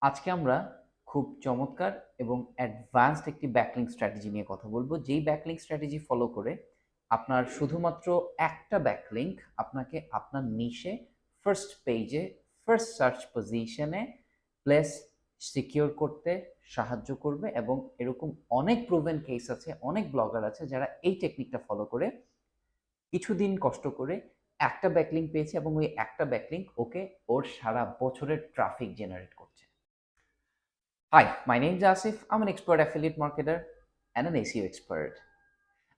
আজকে আমরা খুব চমৎকার এবং অ্যাডভান্সড একটি ব্যাকলিংক স্ট্র্যাটেজি নিয়ে কথা বলবো, যেই ব্যাকলিংক স্ট্র্যাটেজি ফলো করে আপনার শুধুমাত্র একটা ব্যাকলিংক আপনাকে আপনার নিশে ফার্স্ট পেজে ফার্স্ট সার্চ পজিশনে প্লেস সিকিউর করতে সাহায্য করবে। এবং এরকম অনেক প্রুভেন কেস আছে, অনেক ব্লগার আছে যারা এই টেকনিকটা ফলো করে কিছুদিন কষ্ট করে একটা ব্যাকলিংক পেয়েছে এবং ওই একটা ব্যাকলিংক ওকে ওর সারা বছরের ট্রাফিক জেনারেট করছে। Hi, my name is Asif. I'm an expert affiliate marketer and an SEO expert.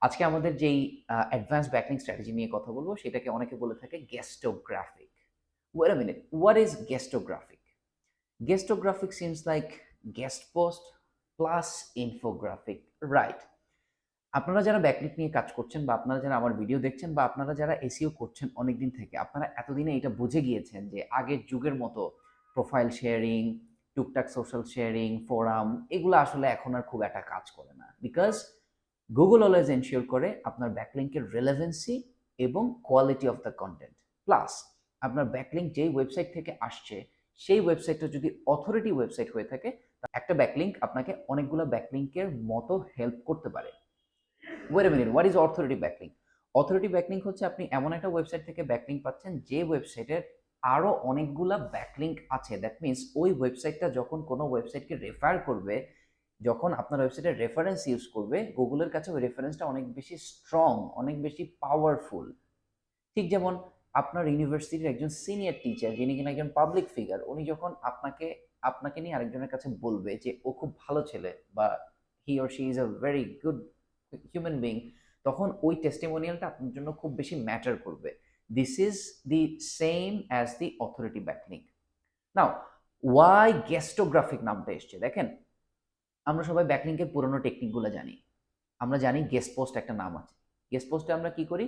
আজকে আমাদের যেই অ্যাডভান্স ব্যাকলিংক স্ট্র্যাটেজি নিয়ে কথা বলবো সেটাকে অনেকে বলে থাকে গেস্টোগ্রাফিক। Wait a minute, what is Guestographic? Guestographic seems like guest post plus infographic, right? আপনারা যারা ব্যাকলিংক নিয়ে কাজ করছেন বা আপনারা যারা আমার ভিডিও দেখছেন বা আপনারা যারা এসইও করছেন অনেকদিন থেকে, আপনারা এতদিনে এটা বুঝে গিয়েছেন যে আগের যুগের মতো প্রোফাইল শেয়ারিং, টুকটাক সোশ্যাল শেয়ারিং, ফোরাম এগুলো আসলে এখন আর খুব একটা কাজ করে না। বিকজ গুগল অলওয়েজ এনশিওর করে আপনার ব্যাকলিংকের রেলেভেন্সি এবং quality of the content. Plus আপনার ব্যাকলিংক যেই ওয়েবসাইট থেকে আসছে সেই ওয়েবসাইটটা যদি অথরিটি ওয়েবসাইট হয়ে থাকে, একটা ব্যাকলিংক আপনাকে অনেকগুলো ব্যাকলিংকের মতো হেল্প করতে পারে। Wait a minute, what is authority backlink? Authority backlink হচ্ছে আপনি এমন একটা ওয়েবসাইট থেকে ব্যাকলিংক পাচ্ছেন যে ওয়েবসাইটের আরও অনেকগুলা ব্যাকলিংক আছে। দ্যাট মিনস ওই ওয়েবসাইটটা যখন কোনো ওয়েবসাইটকে রেফার করবে, যখন আপনার ওয়েবসাইটের রেফারেন্স ইউজ করবে, গুগলের কাছে ওই রেফারেন্সটা অনেক বেশি স্ট্রং, অনেক বেশি পাওয়ারফুল। ঠিক যেমন আপনার ইউনিভার্সিটির একজন সিনিয়র টিচার যিনি কিনা একজন পাবলিক ফিগার, উনি যখন আপনাকে আপনাকে নিয়ে আরেকজনের কাছে বলবে যে ও খুব ভালো ছেলে বা he or she is a very good human being, তখন ওই টেস্টিমোনিয়ালটা আপনার জন্য খুব বেশি ম্যাটার করবে। This is the same as the authority backlink. Now, why guestographic নামটা এসছে দেখেন। আমরা সবাই ব্যাকলিংকের পুরোনো টেকনিকগুলো জানি। আমরা জানি গেস্ট পোস্ট একটা নাম আছে। গেস্ট পোস্টে আমরা কি করি?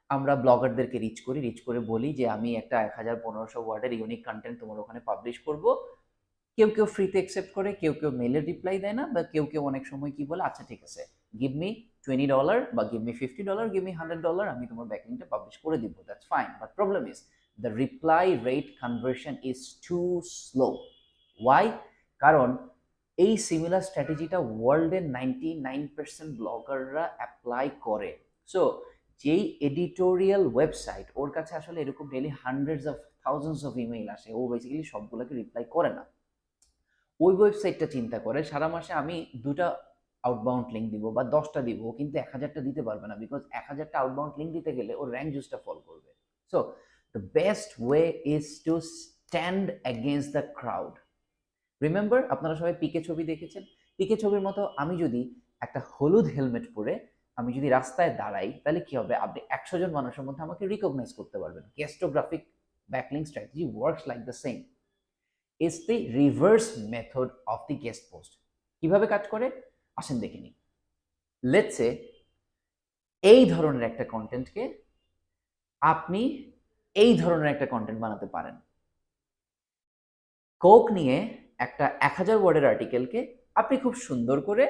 আমরা ব্লগারদেরকে রিচ করি, রিচ করে বলি যে আমি একটা 1000-1500 ওয়ার্ডের ইউনিক কন্টেন্ট তোমার ওখানে পাবলিশ করব। কেউ কেউ ফ্রিতে অ্যাকসেপ্ট করে, কেউ কেউ মেলের রিপ্লাই দেয় না, বা কেউ কেউ অনেক সময় কি বলে, আচ্ছা ঠিক আছে, গিভ মি $20 বা গিভ মি $50, গিভ মি $100, আমি তোমার ব্যাকলিংকটা পাবলিশ করে দিব, that's fine. But problem is the reply rate conversion is too slow. Why? কারণ এই সিমিলার স্ট্র্যাটেজিটা ওয়ার্ল্ডের 99% ব্লগাররা অ্যাপ্লাই করে। সো যেই এডিটোরিয়াল ওয়েবসাইট, ওর কাছে আসলে এরকম daily hundreds of thousands of email আসে, ও বেসিক্যালি সবগুলোকে রিপ্লাই করে না। ওই ওয়েবসাইটটা চিন্তা করে সারা মাসে আমি 2টা আউটবাউন্ড লিঙ্ক দিব বা 10টা দিব, কিন্তু 1000টা দিতে পারবে না, বিকজ 1000টা আউটবাউন্ড লিঙ্ক দিতে গেলে ওর র্যাঙ্ক জুসটা ফল করবে। So the best way is to stand against the crowd. Remember, আপনারা সবাই পিকে ছবি দেখেছেন। পিকে ছবির মতো আমি যদি একটা হলুদ হেলমেট পরে আমি যদি রাস্তায় দাঁড়াই, তাহলে কি হবে? আপনি 100 জন মানুষের মধ্যে আমাকে রিকগনাইজ করতে পারবেন। Guestographic backlink strategy works like the same. It's the reverse method of the guest post. কিভাবে কাজ করে আসেন দেখে নিই। লেটস সে এই ধরনের একটা কন্টেন্টকে আপনি এই ধরনের একটা কন্টেন্ট বানাতে পারেন। কোক নিয়ে একটা 1000 ওয়ার্ডের আর্টিকেলকে আপনি খুব সুন্দর করে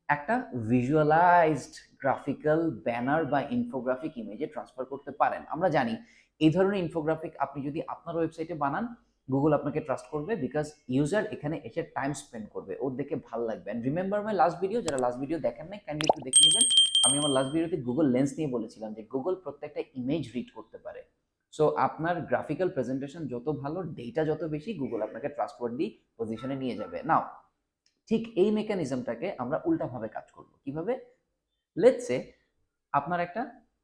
একটা ভিজুয়ালাইজড গ্রাফিক্যাল ব্যানার বা ইনফোগ্রাফিক ইমেজে ট্রান্সফার করতে পারেন। আমরা জানি এই ধরনের ইনফোগ্রাফিক আপনি যদি আপনার ওয়েবসাইটে বানান, গুগল আপনাকে ট্রাস্ট করবে, বিকজ ইউজার এখানে এসে টাইম স্পেন্ড করবে, ওর দেখে ভালো লাগবে। And remember my last video, যারা লাস্ট ভিডিও দেখেন নাই কাইন্ডলি একটু দেখে নেবেন। আমি আমার লাস্ট ভিডিওতে গুগল লেন্স নিয়ে বলেছিলাম যে গুগল প্রত্যেকটা ইমেজ রিড করতে পারে। সো আপনার গ্রাফিক্যাল প্রেজেন্টেশন যত ভালো, ডেটা যত বেশি, গুগল আপনাকে ট্রাস্টওয়ার্দি পজিশনে নিয়ে যাবে। নাও, ঠিক এই মেকানিজমটাকে আমরা উল্টাভাবে কাজ করব। কিভাবে? লেটস সে আপনার একটা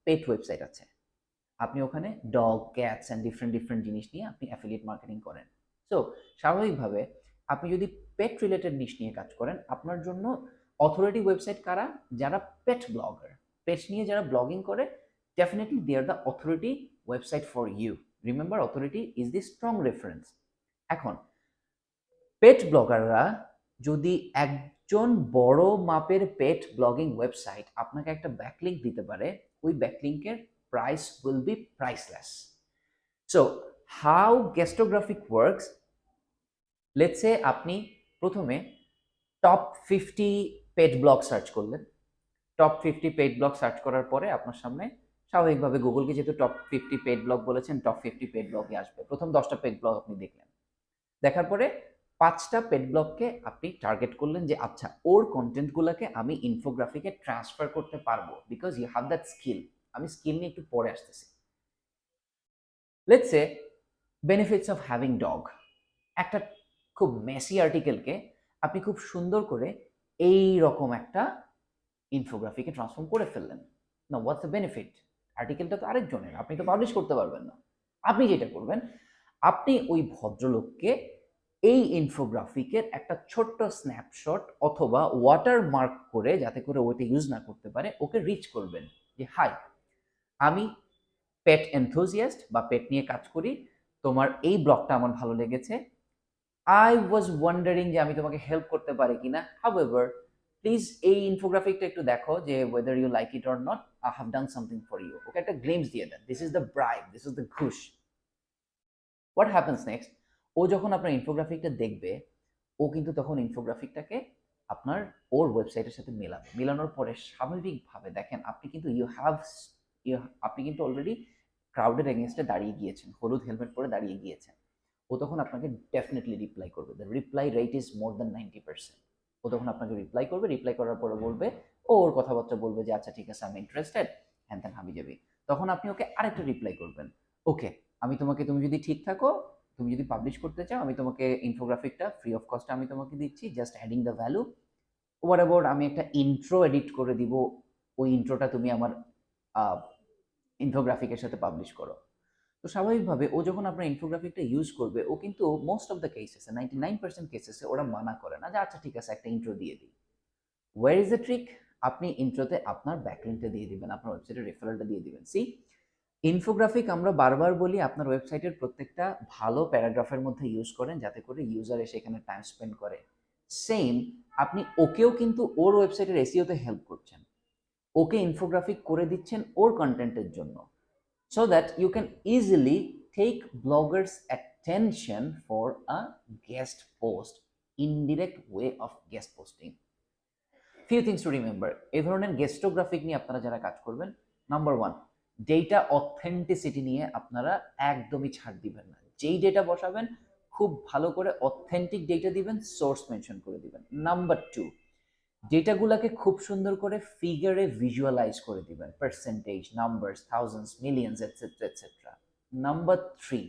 পেট ওয়েবসাইট আছে, আপনি ওখানে dog, cats and different different জিনিস নিয়ে আপনি অ্যাফিলিয়েট মার্কেটিং করেন। সো স্বাভাবিকভাবে আপনি যদি পেট রিলেটেড নিশ নিয়ে কাজ করেন, আপনার জন্য অথরিটি ওয়েবসাইট কারা? যারা পেট ব্লগার, পেট নিয়ে যারা ব্লগিং করে, definitely they are the authority website for you. Remember, authority is the strong reference. এখন পেট ব্লগাররা যদি একজন বড় মাপের পেট ব্লগিং ওয়েবসাইট আপনাকে একটা ব্যাকলিংক দিতে পারে, ওই ব্যাকলিংকের price will be priceless. So how guestographic works? Let's say আপনি প্রথমে টপ 50 পেট ব্লগ সার্চ করলেন। টপ 50 পেট ব্লগ সার্চ করার পরে আপনার সামনে স্বাভাবিকভাবে গুগলকে যেহেতু টপ 50 পেট ব্লগ বলেছেন, টপ 50 পেট ব্লগে আসবে। প্রথম 10টা পেট ব্লগ আপনি দেখলেন, দেখার পরে 5টা পেট ব্লককে আপনি টার্গেট করলেন যে আচ্ছা ওর কন্টেন্টগুলোকে আমি ইনফোগ্রাফিকে ট্রান্সফার করতে পারবো, because you have that skill. আমি স্কিল নিয়ে একটু পরে আসতেছি। Let's say benefits of having dog, একটা খুব মেসি আর্টিকেলকে আপনি খুব সুন্দর করে এই রকম একটা ইনফোগ্রাফিকে ট্রান্সফর্ম করে ফেললেন। না, হোয়াটস দ্য বেনিফিট? আর্টিকেলটা তো আরেকজনের, আপনি তো পাবলিশ করতে পারবেন না। আপনি যেটা করবেন, আপনি ওই ভদ্রলোককে এই ইনফোগ্রাফিকের একটা ছোট্ট স্ন্যাপশট অথবা ওয়াটারমার্ক করে, যাতে করে ওইটা ইউজ না করতে পারে, ওকে রিচ করবেন যে হাই, আমি পেট এনথুজিয়াস্ট বা পেট নিয়ে কাজ করি, তোমার এই ব্লগটা আমার ভালো লেগেছে, আই ওয়াজ ওয়ান্ডারিং যে আমি তোমাকে হেল্প করতে পারি কিনা, হাউএভার প্লিজ এই ইনফোগ্রাফিকটা একটু দেখো যে whether you like it or not, I have done something for you. Okay একটা গ্লিমস দিয়ে দেন, this is the bribe, this is the ঘুষ। What happens next? ও যখন আপনার ইনফোগ্রাফিকটা দেখবে, ও কিন্তু তখন ইনফোগ্রাফিকটাকে আপনার ওর ওয়েবসাইটের সাথে মেলাবে। মেলানোর পরে স্বাভাবিকভাবে দেখেন আপনি কিন্তু আপনি কিন্তু অলরেডি ক্রাউডের এগেনস্টে দাঁড়িয়ে গিয়েছেন, হলুদ হেলমেট পরে দাঁড়িয়ে গিয়েছেন। ও তখন আপনাকে ডেফিনেটলি রিপ্লাই করবে। The reply rate is more than 90%। ও তখন আপনাকে রিপ্লাই করবে, রিপ্লাই করার পরে বলবে, ও ওর কথাবার্তা বলবে যে আচ্ছা ঠিক আছে আমি ইন্টারেস্টেড, হ্যান ত্যান হাবি যাবি। তখন আপনি ওকে আরেকটা রিপ্লাই করবেন, ওকে আমি তোমাকে, তুমি যদি ঠিক থাকো, তুমি যদি পাবলিশ করতে চাও, আমি তোমাকে ইনফোগ্রাফিকটা ফ্রি অফ কস্টে আমি তোমাকে দিচ্ছি, just adding the value. What about আমি একটা ইন্ট্রো এডিট করে দিব, ওই ইন্ট্রোটা তুমি আমার ইনফোগ্রাফিকের সাথে পাবলিশ করো। তো স্বাভাবিকভাবে ও যখন আপনার ইনফোগ্রাফিকটা ইউজ করবে, ও কিন্তু মোস্ট অফ দ্য কেসেসে 99% কেসেসে ওরা মানা করে না যে আচ্ছা ঠিক আছে একটা ইন্ট্রো দিয়ে দিই। Where is the trick? আপনি ইন্ট্রোতে আপনার ব্যাকলিংকটা দিয়ে দিবেন, আপনার ওয়েবসাইটের রেফারেলটা দিয়ে দিবেন। সি, ইনফোগ্রাফিক আমরা বারবার বলি আপনার ওয়েবসাইটের প্রত্যেকটা ভালো প্যারাগ্রাফের মধ্যে ইউজ করেন, যাতে করে ইউজার এসে এখানে টাইম স্পেন্ড করে। সেম, আপনি ওকেও কিন্তু ওর ওয়েবসাইটের এসইওতে হেল্প করছেন, ওকে ইনফোগ্রাফিক করে দিচ্ছেন ওর কন্টেন্টের জন্য, so that you can easily take bloggers attention for a guest post, indirect way of guest posting. Few things to remember, এই ধরনের গেস্টোগ্রাফিক নিয়ে আপনারা যারা কাজ করবেন, নাম্বার 1, ডেটা অথেন্টিসিটি নিয়ে আপনারা একদমই ছাড় দিবেন না। যেই ডেটা বসাবেন খুব ভালো করে অথেন্টিক ডেটা দিবেন, সোর্স মেনশন করে দিবেন। নাম্বার 2, ডেটাগুলোকে খুব সুন্দর করে ফিগারে ভিজুয়ালাইজ করে দিবেন, percentage, numbers, thousands, millions, etcetera etcetera. Number 3,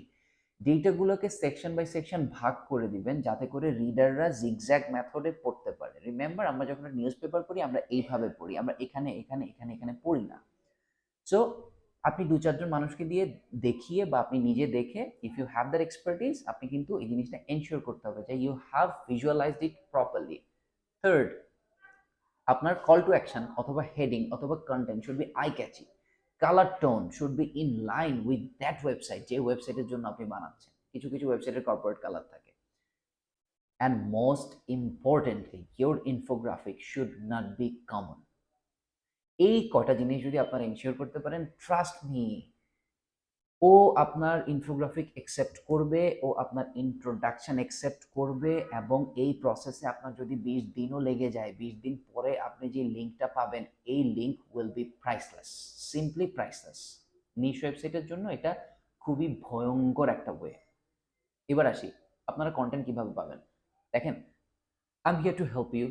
ডেটাগুলোকে সেকশন বাই সেকশন ভাগ করে দিবেন, যাতে করে রিডাররা জিগজ্যাগ মেথডে পড়তে পারে। রিমেম্বার, আমরা যখন নিউজ পেপার পড়ি আমরা এইভাবে পড়ি, আমরা এখানে এখানে এখানে এখানে পড়ি না। সো আপনি 2-4 জন মানুষকে দিয়ে দেখিয়ে বা আপনি নিজে দেখে, if you have that expertise, আপনি কিন্তু এই জিনিসটা এনশিওর করতে হবে যে you have visualised it properly. Third, আপনার কল টু অ্যাকশন অথবা হেডিং অথবা content should be eye catchy, colour tone should be in line with that website, যে ওয়েবসাইটের জন্য আপনি বানাচ্ছেন। কিছু কিছু ওয়েবসাইটের কর্পোরেট কালার থাকে। And most importantly, your infographic should not be common. এই কটা জিনিস যদি আপনারা এনশিওর করতে পারেন, ট্রাস্ট মি, ও আপনার ইনফোগ্রাফিক অ্যাকসেপ্ট করবে, ও আপনার ইন্ট্রোডাকশন অ্যাকসেপ্ট করবে, এবং এই প্রসেসে আপনার যদি 20 দিনও লেগে যায়, 20 দিন পরে আপনি যে লিঙ্কটা পাবেন, এই link will be priceless, simply priceless. Niche ওয়েবসাইটের জন্য এটা খুবই ভয়ঙ্কর একটা ওয়ে। এবার আসি, আপনারা কন্টেন্ট কিভাবে পাবেন। দেখেন, I am here to help you.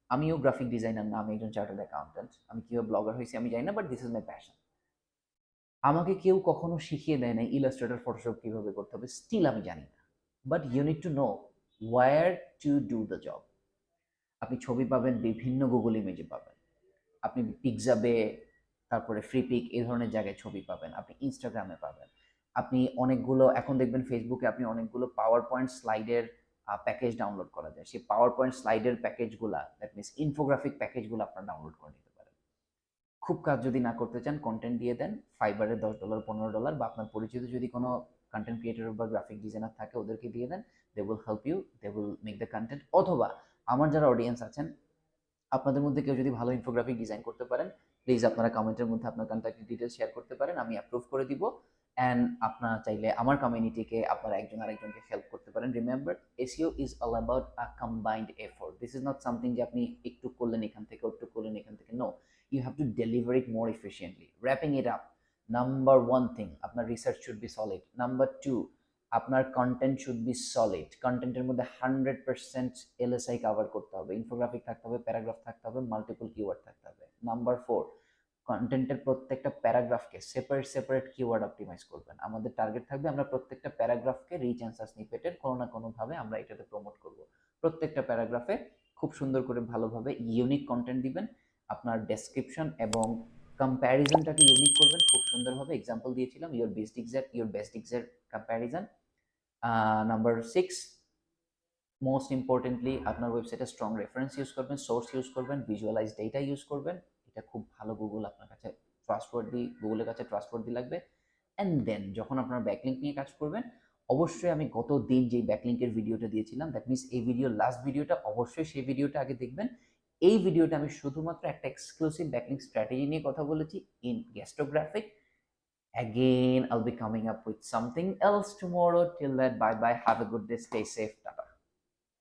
আমিও গ্রাফিক ডিজাইনার না, আমি একজন চার্টার্ড অ্যাকাউন্টেন্ট। আমি কিভাবে ব্লগার হয়েছি আমি জানি না, but this is my passion. আমাকে কেউ কখনো শিখিয়ে দেয় না ইলাস্ট্রেটর, ফটোশপ কিভাবে করতে হবে, স্টিল আমি জানি না। But you need to know where to do the job. আপনি ছবি পাবেন বিভিন্ন গুগল ইমেজে পাবেন, আপনি পিকজাবে, তারপরে ফ্রি পিক, এই ধরনের জায়গায় ছবি পাবেন, আপনি ইনস্টাগ্রামে পাবেন, আপনি অনেকগুলো, এখন দেখবেন ফেসবুকে আপনি অনেকগুলো পাওয়ার পয়েন্ট স্লাইডের প্যাকেজ ডাউনলোড করা যায়। সেই পাওয়ার পয়েন্ট স্লাইডের প্যাকেজগুলা, দ্যাট মিনস ইনফোগ্রাফিক প্যাকেজগুলো আপনার ডাউনলোড করে নিতে পারেন। খুব কাজ যদি না করতে চান, কন্টেন্ট দিয়ে দেন, ফাইবারে $10, $15, বা আপনার পরিচিত যদি কোনো কন্টেন্ট ক্রিয়েটর বা গ্রাফিক ডিজাইনার থাকে ওদেরকে দিয়ে দেন, they will help you, they will make the content. অথবা আমার যারা অডিয়েন্স আছেন, আপনাদের মধ্যে কেউ যদি ভালো ইনফোগ্রাফিক ডিজাইন করতে পারেন, প্লিজ আপনারা কমেন্টের মধ্যে আপনার কন্ট্যাক্ট ডিটেলস শেয়ার করতে পারেন, আমি অ্যাপ্রুভ করে দিব। অ্যান্ড আপনারা চাইলে আমার কমিউনিটিকে আপনারা একজন আরেকজনকে হেল্প করতে পারেন। Remember, SEO is all about a combined effort. This is not something যে আপনি একটু করলেন এখান থেকে, একটু করলেন এখান থেকে। No, you have to deliver it more efficiently. Wrapping it up, number 1 thing, আপনার research should be solid. Number 2, আপনার কন্টেন্ট শুড বি সলিড, কন্টেন্টের মধ্যে 100% এলএসআই কভার করতে হবে, ইনফোগ্রাফিক থাকতে হবে, প্যারাগ্রাফ থাকতে হবে, মাল্টিপল কিওয়ার্ড থাকতে হবে। নাম্বার 4, কন্টেন্টের প্রত্যেকটা প্যারাগ্রাফকে সেপারেট সেপারেট কিওয়ার্ড অপটিমাইজ করবেন। আমাদের টার্গেট থাকবে আমরা প্রত্যেকটা প্যারাগ্রাফকে রিচ অ্যান্সার স্নিপেটের কোনো না কোনোভাবে আমরা এটাতে প্রমোট করব। প্রত্যেকটা প্যারাগ্রাফে খুব সুন্দর করে ভালোভাবে ইউনিক কন্টেন্ট দিবেন। আপনার ডেসক্রিপশন এবং কম্প্যারিজনটাকে ইউনিক করবেন খুব সুন্দরভাবে। এক্সাম্পল দিয়েছিলাম your best exact comparison. Number 6, most importantly আপনার ওয়েবসাইটে স্ট্রং রেফারেন্স ইউজ করবেন, সোর্স ইউজ করবেন, ভিজুয়ালাইজ ডেটা ইউজ করবেন। এটা খুব ভালো, আপনার কাছে গুগলের কাছে ট্রাস্টওয়ার্দি লাগবে। অ্যান্ড দেন যখন আপনার ব্যাকলিঙ্ক নিয়ে কাজ করবেন, অবশ্যই আমি গত দিন যেই ব্যাকলিঙ্কের ভিডিওটা দিয়েছিলাম, দ্যাট মিনস এই লাস্ট ভিডিওটা, অবশ্যই সেই ভিডিওটা আগে দেখবেন। এই ভিডিওটা আমি শুধুমাত্র একটা এক্সক্লুসিভ ব্যাকলিঙ্ক স্ট্র্যাটেজি নিয়ে কথা বলেছি in গেস্টোগ্রাফিক। Again, I'll be coming up with something else tomorrow. Till that, bye bye. Have a good day. Stay safe.